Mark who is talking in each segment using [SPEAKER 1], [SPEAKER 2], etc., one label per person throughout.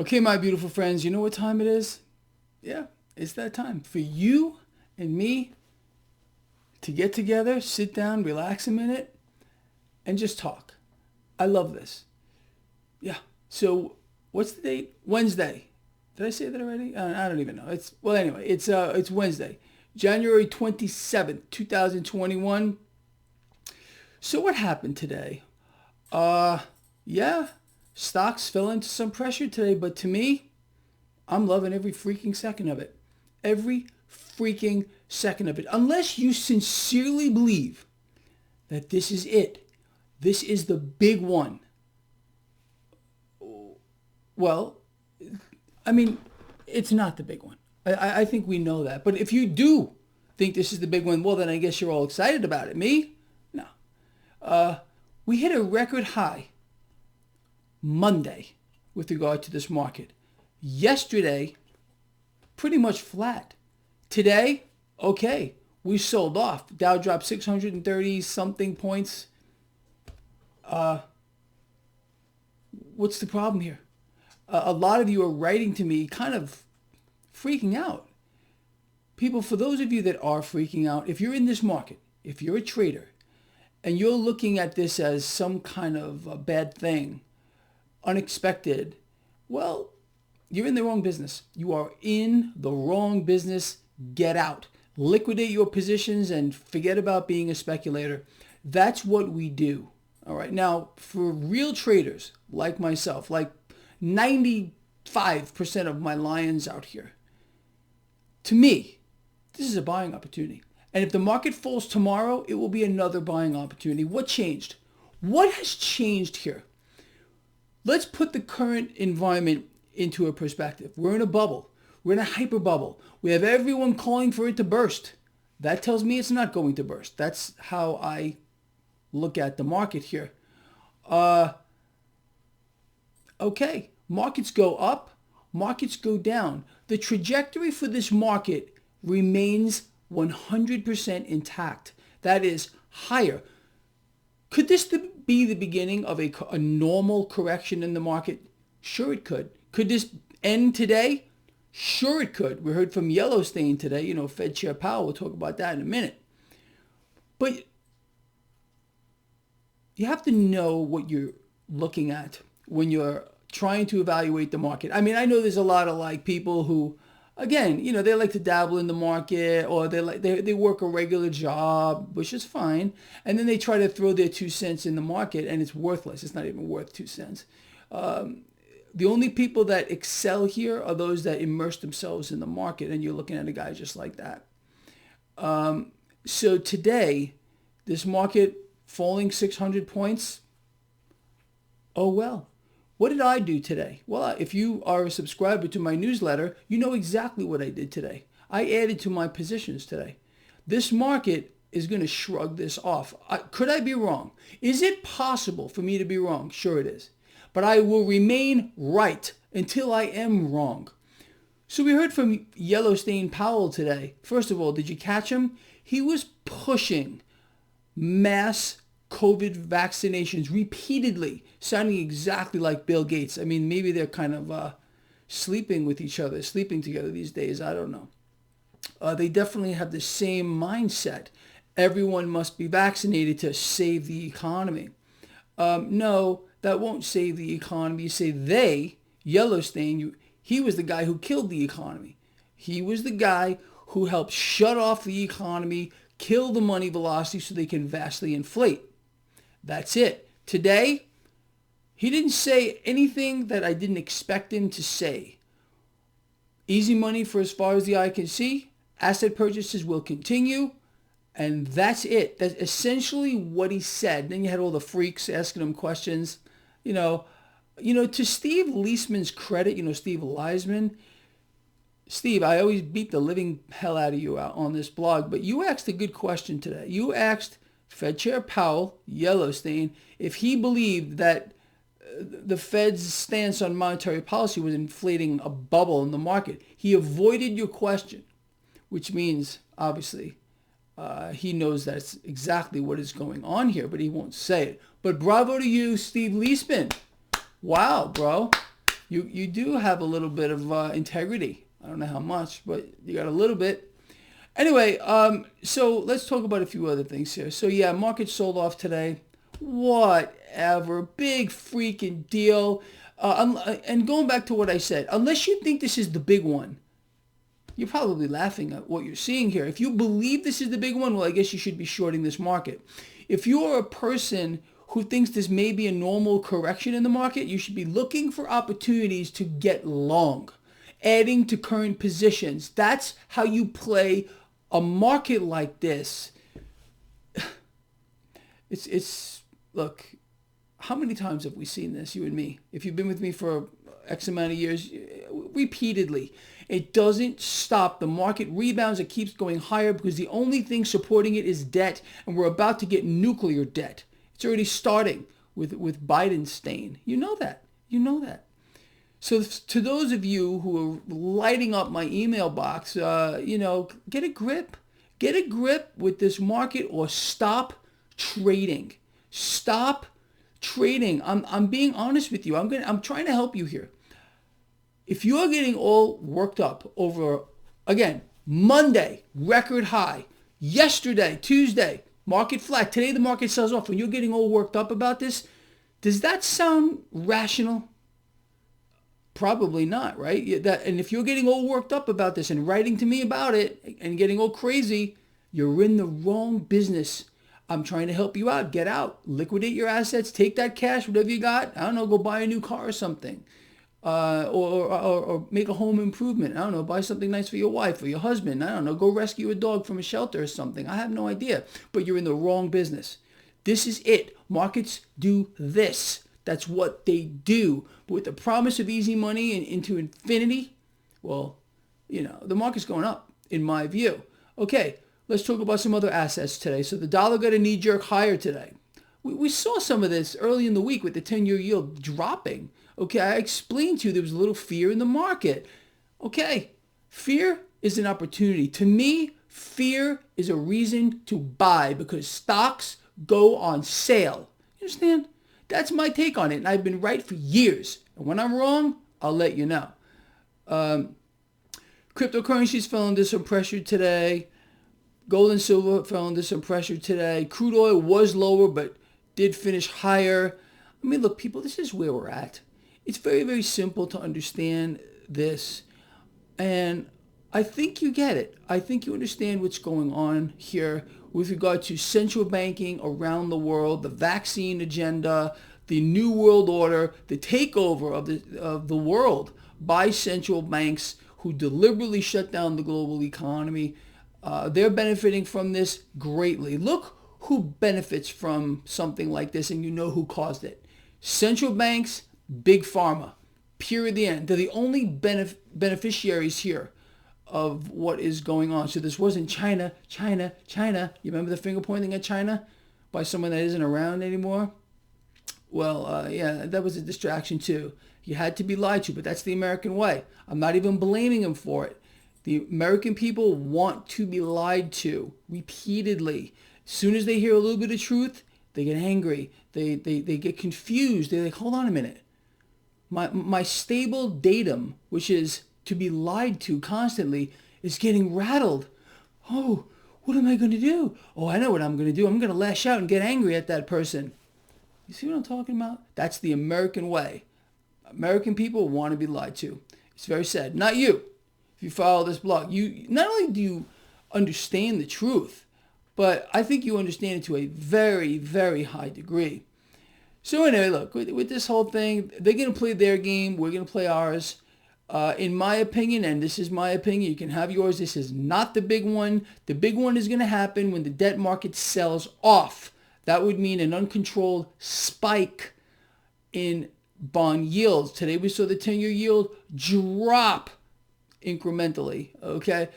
[SPEAKER 1] Okay, my beautiful friends, you know what time it is? Yeah, it's that time for you and me to get together, sit down, relax a minute, and just talk. I love this. Yeah. So, what's the date? Wednesday. Did I say that already? I don't even know. Anyway, it's Wednesday, January 27th, 2021. So what happened today? Yeah, stocks fell into some pressure today, but to me, I'm loving every freaking second of it. Every freaking second of it. Unless you sincerely believe that this is it. This is the big one. Well, I mean, it's not the big one. I think we know that. But if you do think this is the big one, well, then I guess you're all excited about it. Me? No. We hit a record high Monday with regard to this market. Yesterday, pretty much flat. Today, okay, we sold off. Dow dropped 630 something points. What's the problem here? A lot of you are writing to me kind of freaking out. People, for those of you that are freaking out, if you're in this market, if you're a trader, and you're looking at this as some kind of a bad thing, unexpected, well, you're in the wrong business. You are in the wrong business. Get out. Liquidate your positions and forget about being a speculator. That's what we do. All right. Now, for real traders like myself, like 95% of my lions out here, to me, this is a buying opportunity. And if the market falls tomorrow, it will be another buying opportunity. What changed? What has changed here? Let's put the current environment into a perspective. We're in a bubble. We're in a hyper bubble. We have everyone calling for it to burst. That tells me it's not going to burst. That's how I look at the market here. Okay, markets go up, markets go down. The trajectory for this market remains 100% intact. That is higher. Could this be the beginning of a normal correction in the market? Sure it could. Could this end today? Sure it could. We heard from Yellowstone today, Fed Chair Powell. We'll talk about that in a minute. But you have to know what you're looking at when you're trying to evaluate the market. I mean, I know there's a lot of people who, again, they like to dabble in the market, or they work a regular job, which is fine, and then they try to throw their 2 cents in the market, and it's worthless. It's not even worth 2 cents. The only people that excel here are those that immerse themselves in the market, and you're looking at a guy just like that. So today, this market falling 600 points, oh well. What did I do today? Well, if you are a subscriber to my newsletter, you know exactly what I did today. I added to my positions today. This market is going to shrug this off. Could I be wrong? Is it possible for me to be wrong? Sure it is. But I will remain right until I am wrong. So we heard from Yellowstone Powell today. First of all, did you catch him? He was pushing mass COVID vaccinations repeatedly, sounding exactly like Bill Gates. I mean, maybe they're kind of sleeping with each other, sleeping together these days. I don't know. They definitely have the same mindset. Everyone must be vaccinated to save the economy. No, that won't save the economy. You say they, Yellowstone, he was the guy who killed the economy. He was the guy who helped shut off the economy, kill the money velocity so they can vastly inflate. That's it. Today, he didn't say anything that I didn't expect him to say. Easy money for as far as the eye can see. Asset purchases will continue. And that's it. That's essentially what he said. Then you had all the freaks asking him questions. To Steve Leisman's credit, Steve Leisman. Steve, I always beat the living hell out of you out on this blog, but you asked a good question today. You asked Fed Chair Powell, Yellowstone, if he believed that the Fed's stance on monetary policy was inflating a bubble in the market. He avoided your question, which means, obviously, he knows that's exactly what is going on here, but he won't say it. But bravo to you, Steve Leisman. Wow, bro. You do have a little bit of integrity. I don't know how much, but you got a little bit. Anyway, so let's talk about a few other things here. So yeah, market sold off today. Whatever, big freaking deal. And going back to what I said, unless you think this is the big one, you're probably laughing at what you're seeing here. If you believe this is the big one, well, I guess you should be shorting this market. If you're a person who thinks this may be a normal correction in the market, you should be looking for opportunities to get long, adding to current positions. That's how you play a market like this. It's look, how many times have we seen this, you and me? If you've been with me for X amount of years, repeatedly. It doesn't stop. The market rebounds. It keeps going higher because the only thing supporting it is debt, and we're about to get nuclear debt. It's already starting with Biden's stain. You know that. You know that. So to those of you who are lighting up my email box, get a grip. Get a grip with this market or stop trading. Stop trading. I'm being honest with you. I'm trying to help you here. If you're getting all worked up over, again, Monday, record high, yesterday, Tuesday, market flat, today the market sells off, and you're getting all worked up about this, does that sound rational? Probably not, right? And if you're getting all worked up about this and writing to me about it and getting all crazy, you're in the wrong business. I'm trying to help you out. Get out. Liquidate your assets. Take that cash, whatever you got. I don't know, go buy a new car or something. Or make a home improvement. I don't know, buy something nice for your wife or your husband. I don't know, go rescue a dog from a shelter or something. I have no idea. But you're in the wrong business. This is it. Markets do this. That's what they do. But with the promise of easy money and into infinity, well, the market's going up, in my view. Okay, let's talk about some other assets today. So the dollar got a knee-jerk higher today. We saw some of this early in the week with the 10-year yield dropping. Okay, I explained to you there was a little fear in the market. Okay, fear is an opportunity. To me, fear is a reason to buy because stocks go on sale. You understand? That's my take on it, and I've been right for years. And when I'm wrong, I'll let you know. Cryptocurrencies fell under some pressure today. Gold and silver fell under some pressure today. Crude oil was lower, but did finish higher. I mean, look, people, this is where we're at. It's very, very simple to understand this. And I think you get it. I think you understand what's going on here with regard to central banking around the world, the vaccine agenda, the new world order, the takeover of the world by central banks who deliberately shut down the global economy. They're benefiting from this greatly. Look who benefits from something like this, and you know who caused it. Central banks, big pharma, period, the end. They're the only beneficiaries here of what is going on. So this wasn't China. You remember the finger pointing at China by someone that isn't around anymore? Well, yeah, that was a distraction too. You had to be lied to, but that's the American way. I'm not even blaming them for it. The American people want to be lied to repeatedly. As soon as they hear a little bit of truth, they get angry. They get confused. They're like, hold on a minute. My stable datum, which is to be lied to constantly, is getting rattled. Oh, what am I going to do? Oh, I know what I'm going to do. I'm going to lash out and get angry at that person. You see what I'm talking about? That's the American way. American people want to be lied to. It's very sad. Not you. If you follow this blog, you not only do you understand the truth, but I think you understand it to a very, very high degree. So anyway, look, with this whole thing, they're going to play their game. We're going to play ours. In my opinion, and this is my opinion, you can have yours. This is not the big one. The big one is going to happen when the debt market sells off. That would mean an uncontrolled spike in bond yields. Today we saw the 10-year yield drop incrementally. Okay.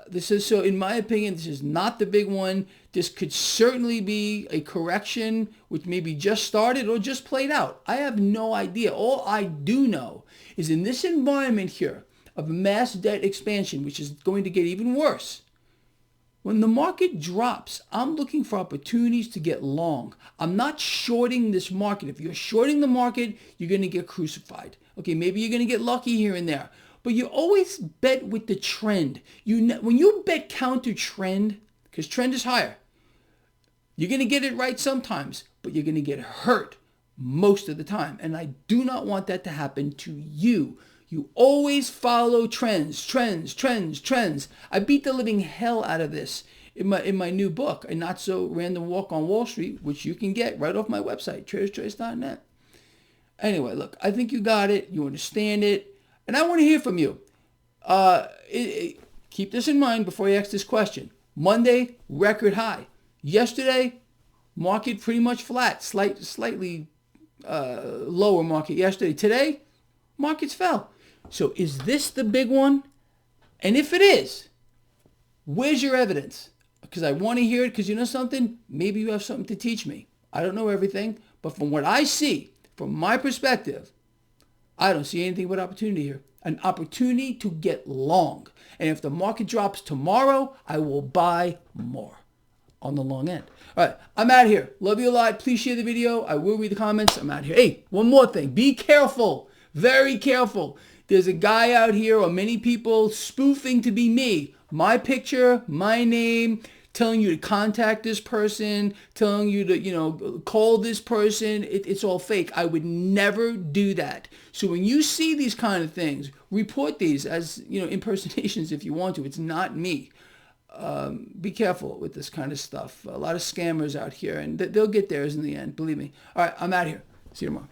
[SPEAKER 1] This is, so in my opinion, this is not the big one. This could certainly be a correction which maybe just started or just played out. I have no idea. All I do know is in this environment here of mass debt expansion, which is going to get even worse, When the market drops, I'm looking for opportunities to get long. I'm not shorting this market. If you're shorting the market, you're going to get crucified. Okay, maybe you're going to get lucky here and there. But you always bet with the trend. When you bet counter trend, because trend is higher, you're going to get it right sometimes, but you're going to get hurt most of the time. And I do not want that to happen to you. You always follow trends. I beat the living hell out of this in my new book, A Not So Random Walk on Wall Street, which you can get right off my website, traderschoice.net. Anyway, look, I think you got it. You understand it. And I want to hear from you. Keep this in mind before you ask this question. Monday, record high. Yesterday, market pretty much flat, slightly lower market yesterday. Today, markets fell. So is this the big one? And if it is, where's your evidence? Because I want to hear it, because you know something? Maybe you have something to teach me. I don't know everything, but from what I see, from my perspective, I don't see anything but opportunity here. An opportunity to get long. And if the market drops tomorrow, I will buy more on the long end. All right, I'm out of here. Love you a lot. Please share the video. I will read the comments. I'm out of here. Hey, one more thing. Be careful. Very careful. There's a guy out here, or many people, spoofing to be me. My picture, my name, telling you to contact this person, telling you to, call this person. It's all fake. I would never do that. So when you see these kind of things, report these as, impersonations if you want to. It's not me. Be careful with this kind of stuff. A lot of scammers out here, and they'll get theirs in the end. Believe me. All right, I'm out of here. See you tomorrow.